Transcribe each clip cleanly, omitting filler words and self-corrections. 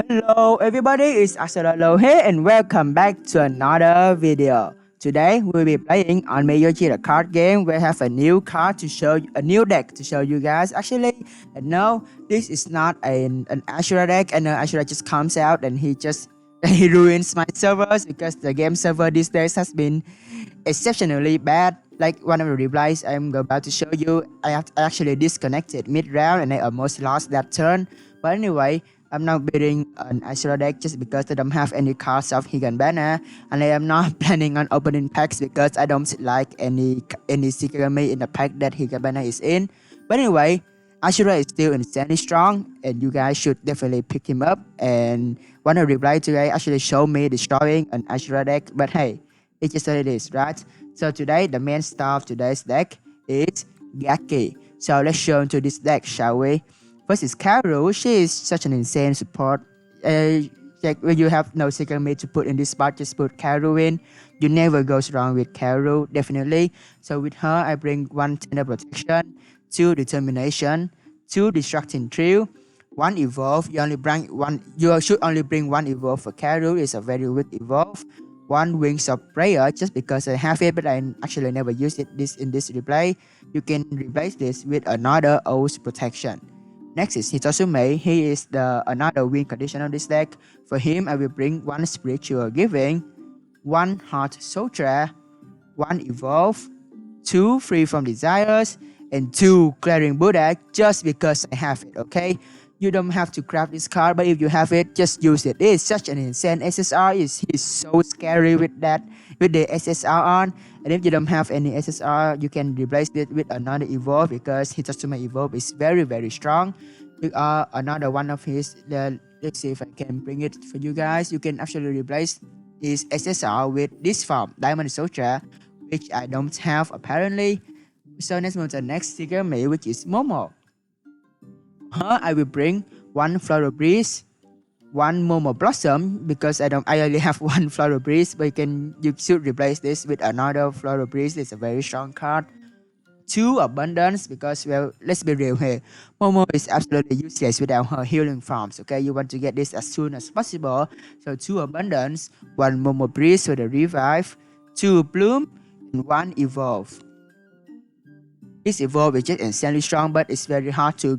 Hello everybody, it's Axolotl here and welcome back to another video. Today we'll be playing Onmyoji the card game. We have a new card to show you, a new deck to show you guys. Actually, no, this is not an Ashura deck. And Ashura just comes out and he ruins my servers because the game server these days has been exceptionally bad. Like one of the replies I'm about to show you, I actually disconnected mid-round and I almost lost that turn. But anyway, I'm now building an Ashura deck just because I don't have any cards of Higan Banner, and I am not planning on opening packs because I don't like any Shikigami in the pack that Higan Banner is in. But anyway, Ashura is still insanely strong and you guys should definitely pick him up. And one of the reply today actually showed me destroying an Ashura deck, but hey, it's just what it is, right? So today the main star of today's deck is Gaki. So let's show into this deck, shall we? First is Karu. She is such an insane support. Like when you have no second mate to put in this spot, just put Karu in. You never goes wrong with Karu, definitely. So with her, I bring 1 tender protection, 2 determination, 2 destructing thrill, 1 evolve. You only bring one. You should only bring 1 evolve for Karu. It's a very weak evolve. 1 wings of prayer just because I have it, but I actually never used it in this replay. You can replace this with another Oath protection. Next is Hitotsume. He is another win condition on this deck. For him, I will bring 1 Spiritual Giving, 1 Heart Sutra, 1 Evolve, 2 Free from Desires, and 2 Clearing Buddha just because I have it, okay? You don't have to craft this card, but if you have it, just use it. It is such an insane SSR. He's so scary with the SSR on. And if you don't have any SSR, you can replace it with another Evolve because Hitotsume Evolve is very, very strong. Another one of his, let's see if I can bring it for you guys. You can actually replace his SSR with this form, Diamond Soldier, which I don't have apparently. So let's move to the next figure, which is Momo. I will bring 1 Floral Breeze, 1 Momo Blossom because I only have 1 Floral Breeze, but you should replace this with another Floral Breeze. It's a very strong card. 2 Abundance because, well, let's be real here. Momo is absolutely useless without her healing farms, okay? You want to get this as soon as possible. So 2 Abundance, 1 Momo Breeze for the revive, 2 Bloom, and 1 Evolve. This Evolve is just insanely strong, but it's very hard to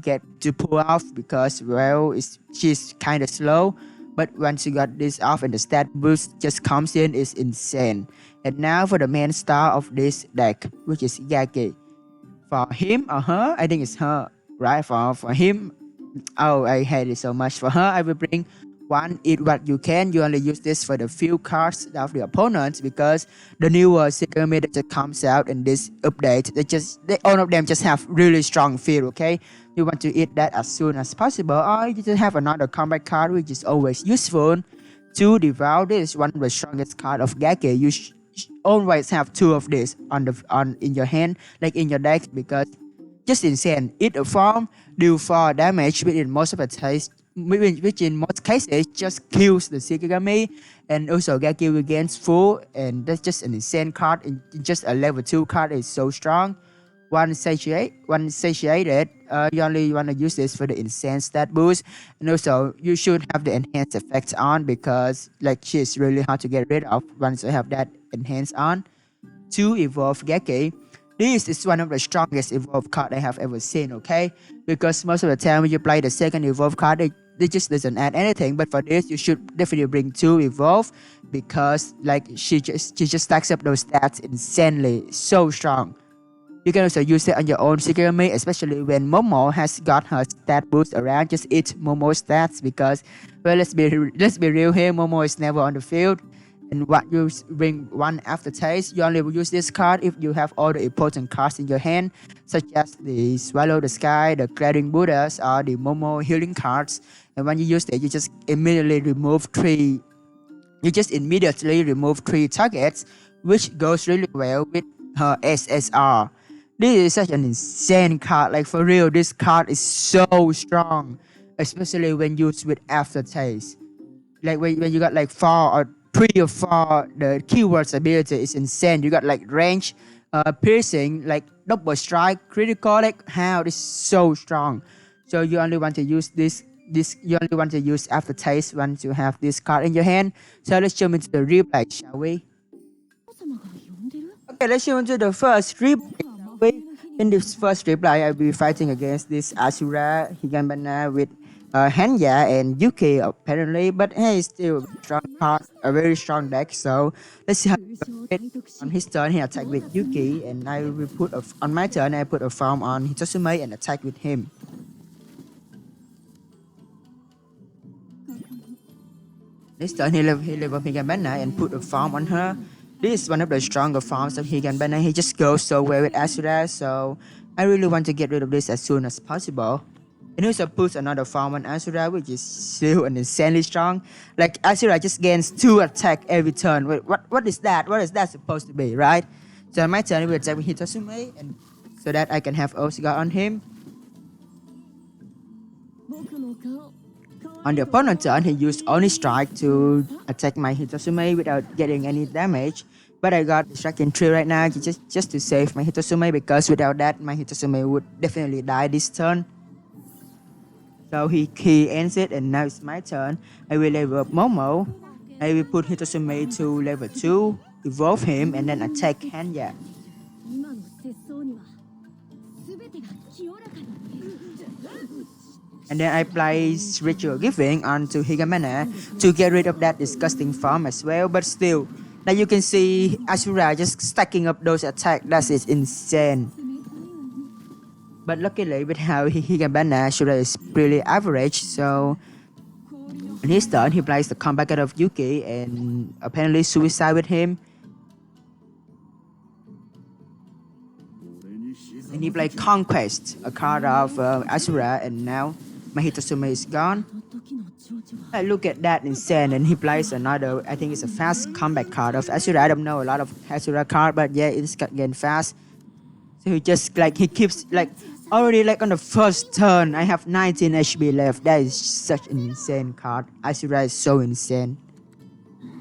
pull off because, well, she's kind of slow. But once you got this off and the stat boost just comes in, it's insane. And now for the main star of this deck, which is Gaki. For him or her, I think it's her, right? For him, oh, I hate it so much. For her, I will bring 1 Eat What You Can. You only use this for the few cards of the opponents because the newer second mid that comes out in this update, all of them just have really strong feel, okay? You want to eat that as soon as possible, or you just have another combat card which is always useful to devour. This is one of the strongest card of Gaki. You always have 2 of this in your hand, like in your deck, because just insane. Eat a form, deal 4 damage, which in most cases just kills the Shikigami, and also Gaki will gain full, and that's just an insane card. And just a level 2 card is so strong. 1 satiated. You only want to use this for the insane stat boost, and also you should have the enhanced effects on because like she's really hard to get rid of once you have that enhanced on. 2 Evolve Gaki. This is one of the strongest Evolve card I have ever seen, okay? Because most of the time when you play the second Evolve card, it just doesn't add anything. But for this, you should definitely bring 2 Evolve because like she just stacks up those stats insanely, so strong. You can also use it on your own Shikigami, especially when Momo has got her stat boost around. Just eat Momo stats because, well, let's be real here. Momo is never on the field. And what you bring 1 Aftertaste, you only will use this card if you have all the important cards in your hand, such as the Swallow the Sky, the Clearing Buddhas, or the Momo healing cards. And when you use it, you just immediately remove 3. You just immediately remove 3 targets, which goes really well with her SSR. This is such an insane card. Like for real, this card is so strong, especially when used with Aftertaste. Like when you got like 4 or 3 or 4, the keywords ability is insane. You got like range, piercing, like double strike, critical, like how this is so strong. So you only want to use this this you only want to use aftertaste once you have this card in your hand. So let's jump into the replay, shall we? Okay, let's jump into the first replay, shall we? In this first replay, I'll be fighting against this Asura, Higanbana with Hanya and Yuki apparently, but hey, still a strong card, a very strong deck. So let's see how it on his turn. He attack with Yuki, and I will put on my turn. I put a farm on Hitotsume and attack with him. This turn he level Higanbana and put a farm on her. This is one of the stronger farms of Higanbana. He just goes so well with Asura, so I really want to get rid of this as soon as possible. And he also puts another farm on Asura, which is still an insanely strong. Like Asura just gains 2 attack every turn. Wait, what is that? What is that supposed to be, right? So on my turn, I will attack with Hitotsume, and so that I can have Oscar on him. On the opponent's turn, he used only strike to attack my Hitotsume without getting any damage. But I got Distracting Tree right now just to save my Hitotsume, because without that, my Hitotsume would definitely die this turn. So he ends it, and now it's my turn. I will level up Momo. I will put Hitotsume to level 2, evolve him, and then attack Hanya. And then I place Ritual Giving onto Higanbana to get rid of that disgusting farm as well. But still, like you can see, Asura just stacking up those attacks. That is insane. But luckily, with how Higanbana, Asura is pretty average. So on his turn, he plays the comeback out of Yuki and apparently suicide with him. And he played Conquest, a card of Asura, and now my Hitotsume is gone. Look at that, insane. And he plays another, I think it's a fast comeback card of Asura. I don't know a lot of Asura card, but yeah, it's getting fast. So he just he keeps already on the first turn, I have 19 HP left. That is such an insane card. Asura is so insane.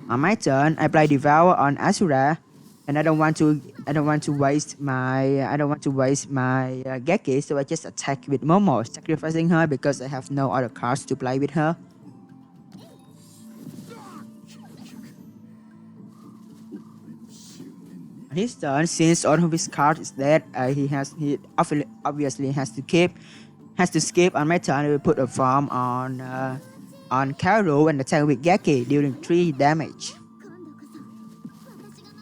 On my turn, I play Devour on Asura, and I don't want to waste my Gaki, so I just attack with Momo, sacrificing her because I have no other cards to play with her. On his turn, since all of his cards is dead, he obviously has to skip. On my turn, I will put a farm on Kaoru and attack with Gaki, dealing 3 damage.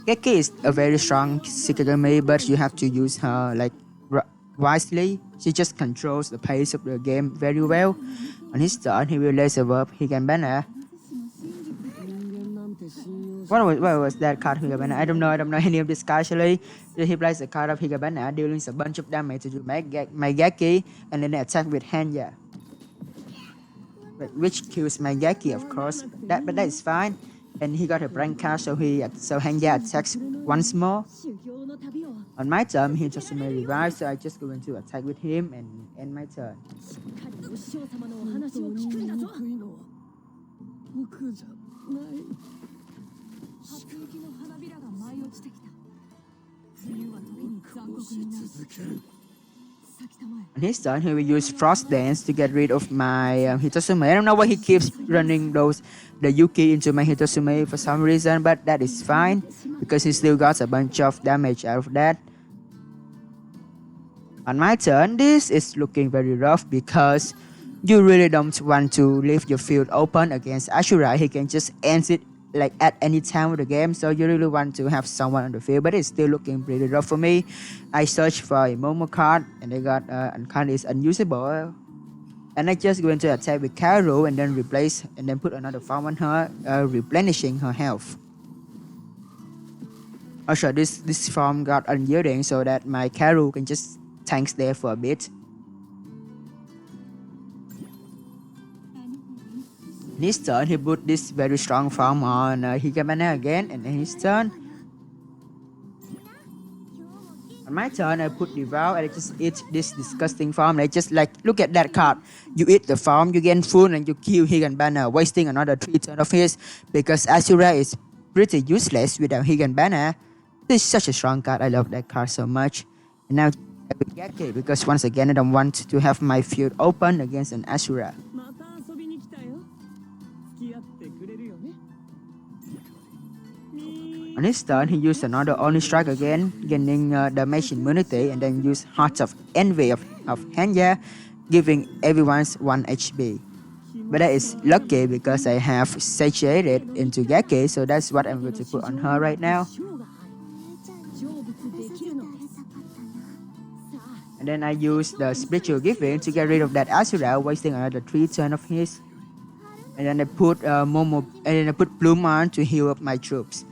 Gaki is a very strong Shikigami, but you have to use her wisely. She just controls the pace of the game very well. On his turn, he will laser up Higanbana. What was that card Higanbana? I don't know any of this cards actually. He plays the card of Higanbana, dealing a bunch of damage to my Gaki, and then attack with Hanya, which kills my Gaki, of course. But that is fine. And he got a blank card, so Hanya attacks once more. On my turn, he just may revive, so I just go into attack with him and end my turn. On his turn, he will use Frost Dance to get rid of my Hitotsume. I don't know why he keeps running the Yuki into my Hitotsume for some reason, but that is fine because he still got a bunch of damage out of that. On my turn, this is looking very rough because you really don't want to leave your field open against Asura. He can just end it at any time of the game, so you really want to have someone on the field, but it's still looking pretty rough for me. I searched for a Momo card and I got card is unusable, and I just going to attack with Kaoru and then put another farm on her, replenishing her health. Also, this farm got unyielding so that my Kaoru can just tank there for a bit. In his turn, he put this very strong farm on Higanbana again, and in his turn. On my turn, I put Devour and I just eat this disgusting farm. I just look at that card. You eat the farm, you get full, and you kill Higanbana, wasting another 3 turns of his because Asura is pretty useless without Higanbana. This is such a strong card. I love that card so much. And now I will Gaki because once again I don't want to have my field open against an Asura. On his turn, he used another Only Strike again, gaining damage immunity, and then used Heart of Envy of Hanya, giving everyone's 1 HP. But that is lucky because I have satiated into Gaki, so that's what I'm going to put on her right now. And then I use the Spiritual Giving to get rid of that Asura, wasting another 3 turns of his. And then I put Bloom on to heal up my troops.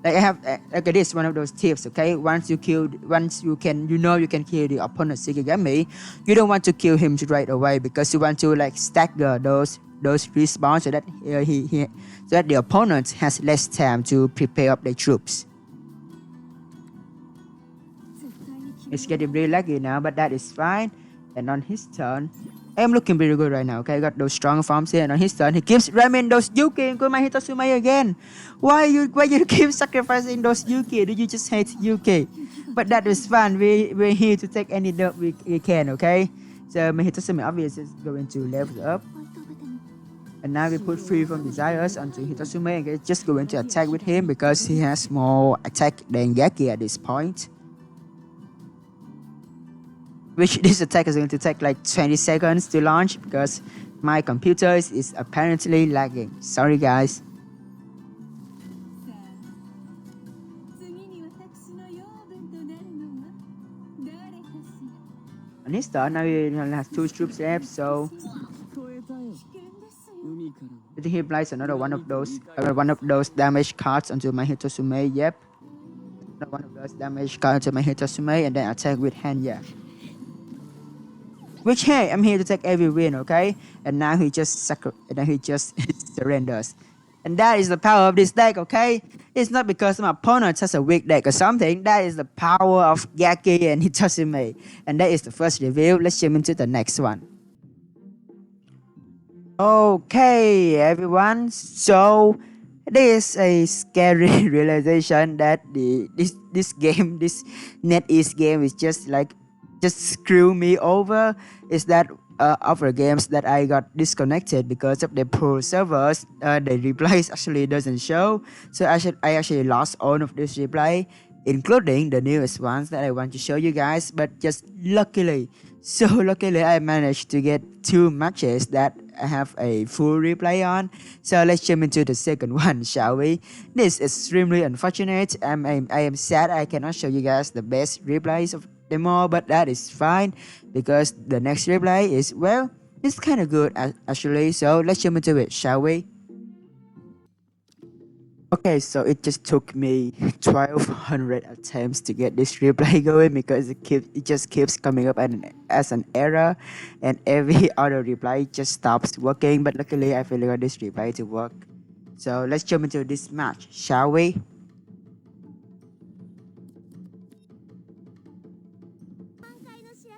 Like I have, look at this, one of those tips, okay? Once you can kill the opponent Shikigami, you don't want to kill him right away because you want to like stagger those respawns so that so that the opponent has less time to prepare up their troops. It's getting really laggy now, but that is fine. And on his turn, I'm looking pretty good right now, okay? I got those strong farms here, and on his turn, he keeps ramming those Yuki into my Hitotsume again. Why you keep sacrificing those Yuki? Do you just hate Yuki? But that is fun. We're here to take any dub we can, okay? So my Hitotsume obviously is going to level up. And now we put Free from Desires onto Hitotsume, and we're just going to attack with him because he has more attack than Gaki at this point. Which this attack is going to take like 20 seconds to launch because my computer is apparently lagging. Sorry guys. On his turn, now we only have 2 troops left, so I think he applies another one of those damage cards onto my Hitotsume. Yep, another one of those damage cards onto my Hitotsume, and then attack with Hanya. Which, hey, I'm here to take every win, okay? And now he just surrenders. And that is the power of this deck, okay? It's not because my opponent has a weak deck or something. That is the power of Gaki and Hitotsume. And that is the first review. Let's jump into the next one. Okay, everyone. So, this is a scary realization that this NetEase game is just screw me over. Is that other games that I got disconnected because of the poor servers, the replays actually doesn't show. So I actually lost all of this replay, including the newest ones that I want to show you guys. But just luckily I managed to get 2 matches that I have a full replay on. So let's jump into the second one, shall we? This is extremely unfortunate. I am sad I cannot show you guys the best replays of them all, but that is fine because the next replay is, well, it's kind of good actually. So let's jump into it, shall we? Okay, so it just took me 1200 attempts to get this replay going because it just keeps coming up as an error, and every other replay just stops working. But luckily I finally got this replay to work. So let's jump into this match, shall we?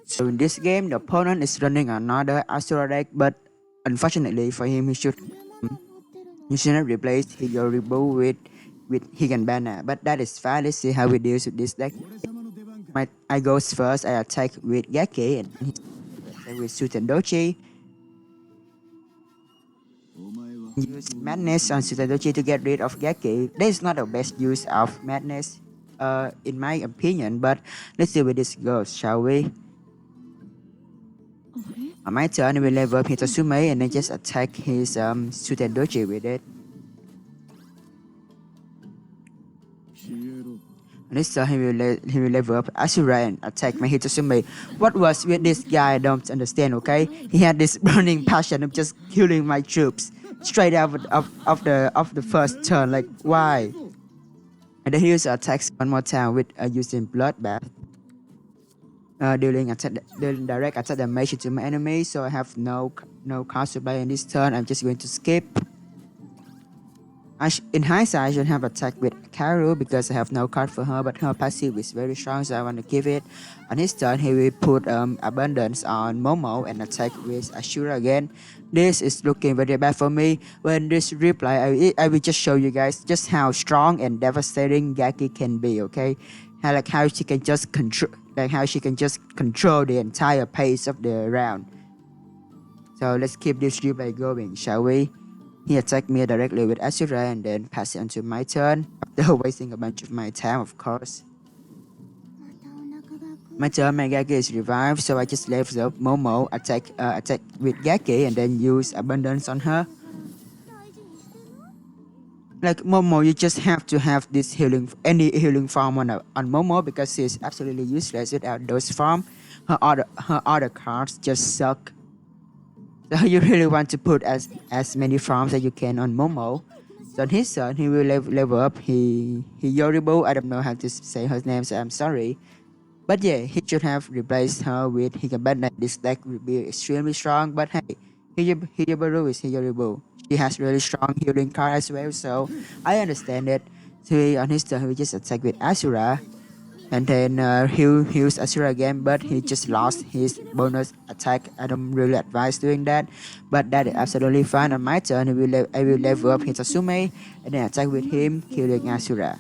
So in this game, the opponent is running another Asura deck, but unfortunately for him, he should not replace Higoribu with Higanbana. But that is fine. Let's see how he deals with this deck. I goes first. I attack with Gaki and with Sutendochi. Use Madness on Sutendochi to get rid of Gaki. That is not the best use of Madness, in my opinion. But let's see where this goes, shall we? On my turn, we level up Hitotsume and then just attack his Sutendochi with it. On this turn, he will level up Asura and attack my Hitotsume. What was with this guy? I don't understand, okay? He had this burning passion of just killing my troops straight out of the first turn. Like, why? And then he also attacks one more time with using Bloodbath. Dealing direct attack damage to my enemy, so I have no cards to play in this turn. I'm just going to skip. In hindsight, I should have attacked with Karu because I have no card for her, but her passive is very strong, so I want to give it. On his turn, he will put Abundance on Momo and attack with Ashura again. This is looking very bad for me. When this replay, I will just show you guys just how strong and devastating Gaki can be, okay? How she can just control the entire pace of the round. So let's keep this replay going, shall we? He attacked me directly with Asura and then passed it onto my turn, after wasting a bunch of my time, of course. My turn, my Gaki is revived, so I just left up Momo, attack with Gaki and then use Abundance on her. Like Momo, you just have to have this any healing farm on Momo because she's absolutely useless without those farm. Her other cards just suck. So you really want to put as many farms as you can on Momo. So on his turn, he will level up Yoribo. I don't know how to say her name, so I'm sorry. But yeah, he should have replaced her with Hikabana. This deck will be extremely strong. But hey, Hiyoribo is Hiyoribo. She has really strong healing card as well, so I understand it. So on his turn, he will just attack with Asura. And then heals Asura again, but he just lost his bonus attack. I don't really advise doing that, but that is absolutely fine. On my turn, I will level up Hitasume and then attack with him, killing Asura.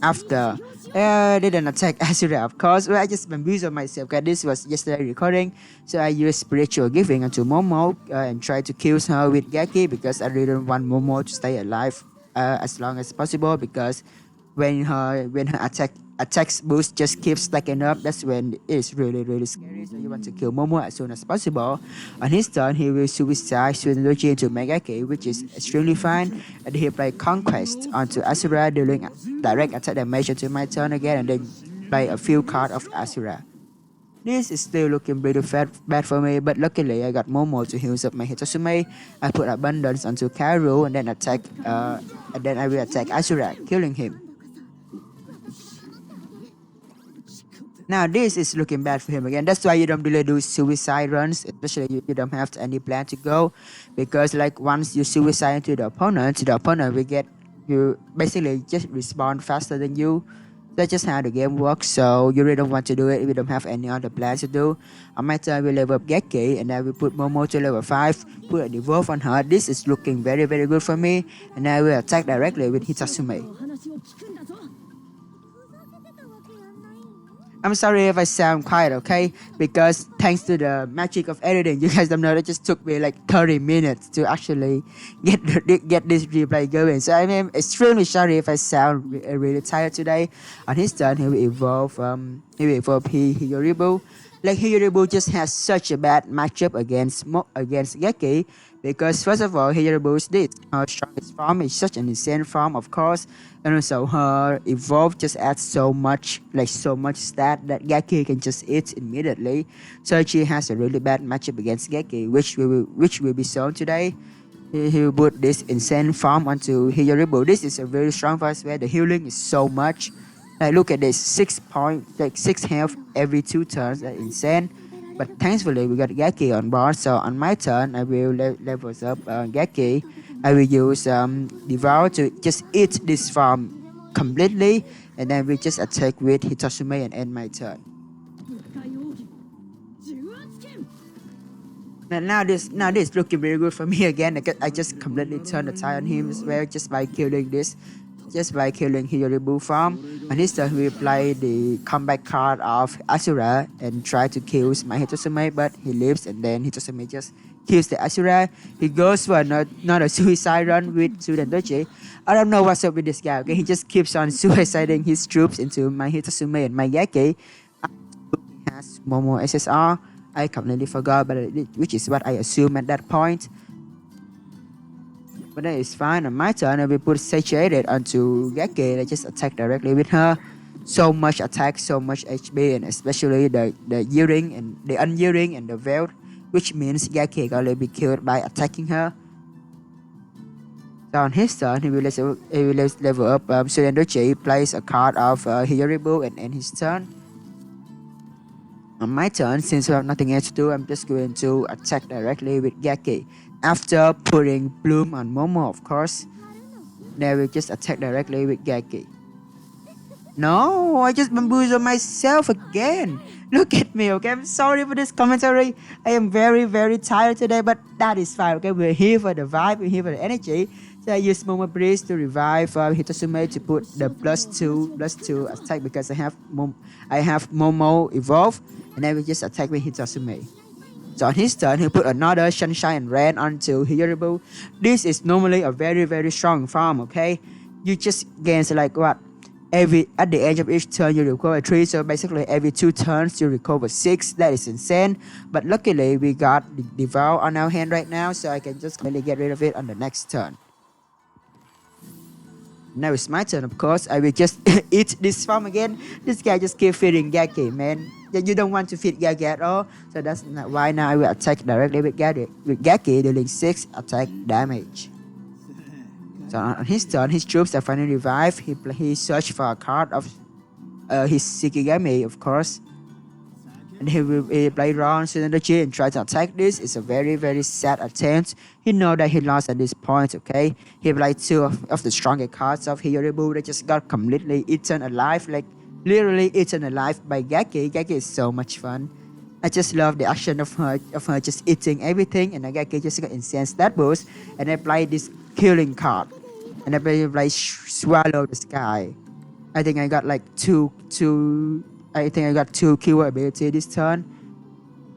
After I didn't attack Asura, of course. Well, I just bamboozled myself because this was yesterday recording. So I used spiritual giving onto Momo and tried to kill her with Gaki because I didn't want Momo to stay alive as long as possible, because when her attacks boost just keeps stacking up, that's when it's really scary. So you want to kill Momo as soon as possible. On his turn, he will suicide Suinoji into Megaki, which is extremely fine. And he play Conquest onto Asura, dealing direct attack damage to my turn again, and then play a few cards of Asura. This is still looking pretty bad for me, but luckily I got Momo to heal up my Hitasume. I put Abundance onto Karu and then I will attack Asura, killing him. Now this is looking bad for him again. That's why you don't really do suicide runs, especially you don't have any plan to go, because like once you suicide into the opponent will get you basically just respawn faster than you. That's just how the game works, so you really don't want to do it if you don't have any other plans to do. On my turn, we level up Gaki, and I will put Momo to level 5, put a devolve on her. This is looking very good for me, and I will attack directly with Hitasume. I'm sorry if I sound quiet, okay? Because thanks to the magic of editing, you guys don't know, it just took me like 30 minutes to actually get this replay going. So I'm extremely sorry if I sound really tired today. On his turn, he will evolve Hiyoribu. Like Hiyoribu just has such a bad matchup against Gaki, because first of all, Hiyoribu's this her strongest form is such an insane form, of course, and also her evolve just adds so much stat that Gaki can just eat immediately. So she has a really bad matchup against Gaki, which will be shown today. He will put this insane farm onto Hiyoribu. This is a very strong first where the healing is so much. Like look at this, 6 health every 2 turns. That's insane. But thankfully we got Gaki on board. So on my turn, I will level up Gaki. I will use Devour to just eat this farm completely, and then we just attack with Hitasume and end my turn. Now this looking very good for me again. I just completely turned the tide on him as well just by killing Hiyoribu farm. On his turn, we play the comeback card of Asura and try to kill my Hitasume, but he lives, and then Hitasume just kills the Asura. He goes for not a suicide run with Suinoji. I don't know what's up with this guy. Okay, he just keeps on suiciding his troops into my Hitasume and my Gaki. He has Momo SSR. I completely forgot, but which is what I assume at that point. But that is fine. On my turn, I will put Satiated onto Gaki and I just attack directly with her. So much attack, so much HP, and especially the Yielding and the Unyielding and the Veiled, which means Gaki can only be killed by attacking her. So on his turn, he will level up Suinoji, plays a card of Hiyoribu and end his turn. On my turn, since we have nothing else to do, I'm just going to attack directly with Gaki. After putting Bloom on Momo, of course, then we just attack directly with Gaki. No, I just bamboozled myself again. Look at me, okay? I'm sorry for this commentary. I am very tired today, but that is fine, okay? We're here for the vibe, we're here for the energy. So I use Momo Breeze to revive Hitasume to put the +2 attack because I have Momo evolve, and then we just attack with Hitasume. So on his turn, he put another Sunshine and Rain onto Hiyoribu. This is normally a very strong farm, okay? You just gain like what? Every at the end of each turn you recover 3, so basically every 2 turns you recover 6. That is insane. But luckily we got the Devour on our hand right now, so I can just really get rid of it on the next turn. Now it's my turn, of course. I will just eat this farm again. This guy just keep feeding Gaki, man. You don't want to feed Gaki at all, so that's not why now I will attack directly with Gaki, dealing 6 attack damage. So on his turn, his troops are finally revived. He searched for a card of his Shikigami, of course. And he will play Ron Synergy and try to attack this. It's a very sad attempt. He know that he lost at this point, okay? He played 2 of the strongest cards of Hiyoribu. They just got completely eaten alive, like literally eaten alive by Gaki. Gaki is so much fun. I just love the action of her just eating everything, and Gaki just got insane stat boost, and I play this killing card. And I play Swallow the Sky. I think I got like two keyword ability this turn.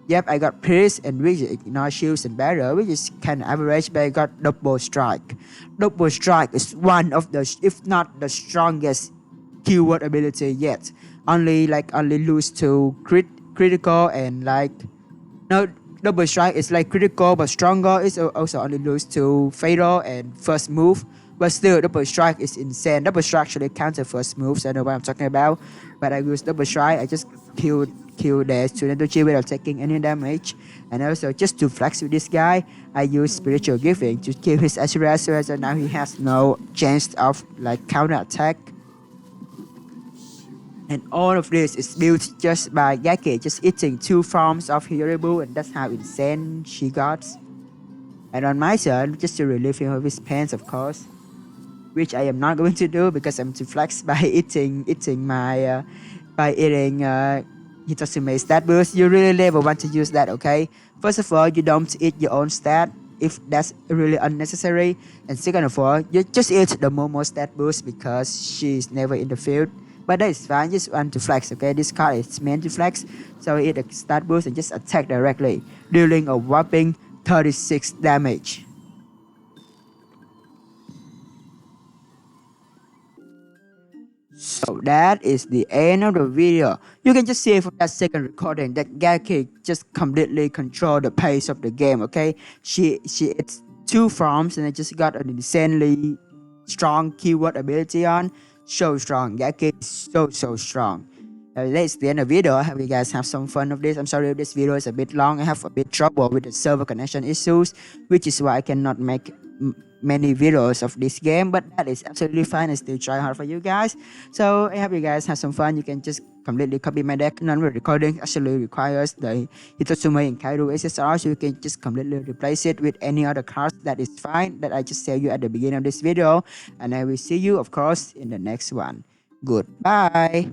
Yep, I got Pierce and which ignore shields and barrier, which is kind of average, but I got Double Strike. Double Strike is one of the, if not the strongest keyword ability yet. Only lose to critical and like, no, Double Strike is like critical but stronger. It's also only lose to fatal and first move. But still, Double Strike is insane. Double Strike actually counter first moves. I know what I'm talking about. But I use Double Strike. I just kill the Tsunedoji without taking any damage. And also, just to flex with this guy, I use Spiritual Giving to kill his Ashura. So now he has no chance of like counter attack. And all of this is built just by Gaki, just eating 2 forms of Hiyoribu, and that's how insane she got. And on my turn, just to relieve him of his pains, of course, which I am not going to do because I'm too flex by eating Hitotsume's stat boost. You really never want to use that, okay? First of all, you don't eat your own stat if that's really unnecessary. And second of all, you just eat the Momo stat boost because she's never in the field. But that is fine, just want to flex, okay? This card is meant to flex, so I eat the stat boost and just attack directly, dealing a whopping 36 damage. So that is the end of the video. You can just see from that second recording that Gaki just completely controlled the pace of the game, okay? She it's 2 forms and I just got an insanely strong keyword ability on. So strong. Gaki is so strong. That's the end of the video. I hope you guys have some fun of this. I'm sorry if this video is a bit long. I have a bit trouble with the server connection issues, which is why I cannot make many videos of this game, but that is absolutely fine. I still try hard for you guys. So I hope you guys have some fun. You can just completely copy my deck. Non-recording actually requires the Hitotsume and Kairu SSR, so you can just completely replace it with any other cards. That is fine. That I just tell you at the beginning of this video, and I will see you, of course, in the next one. Goodbye.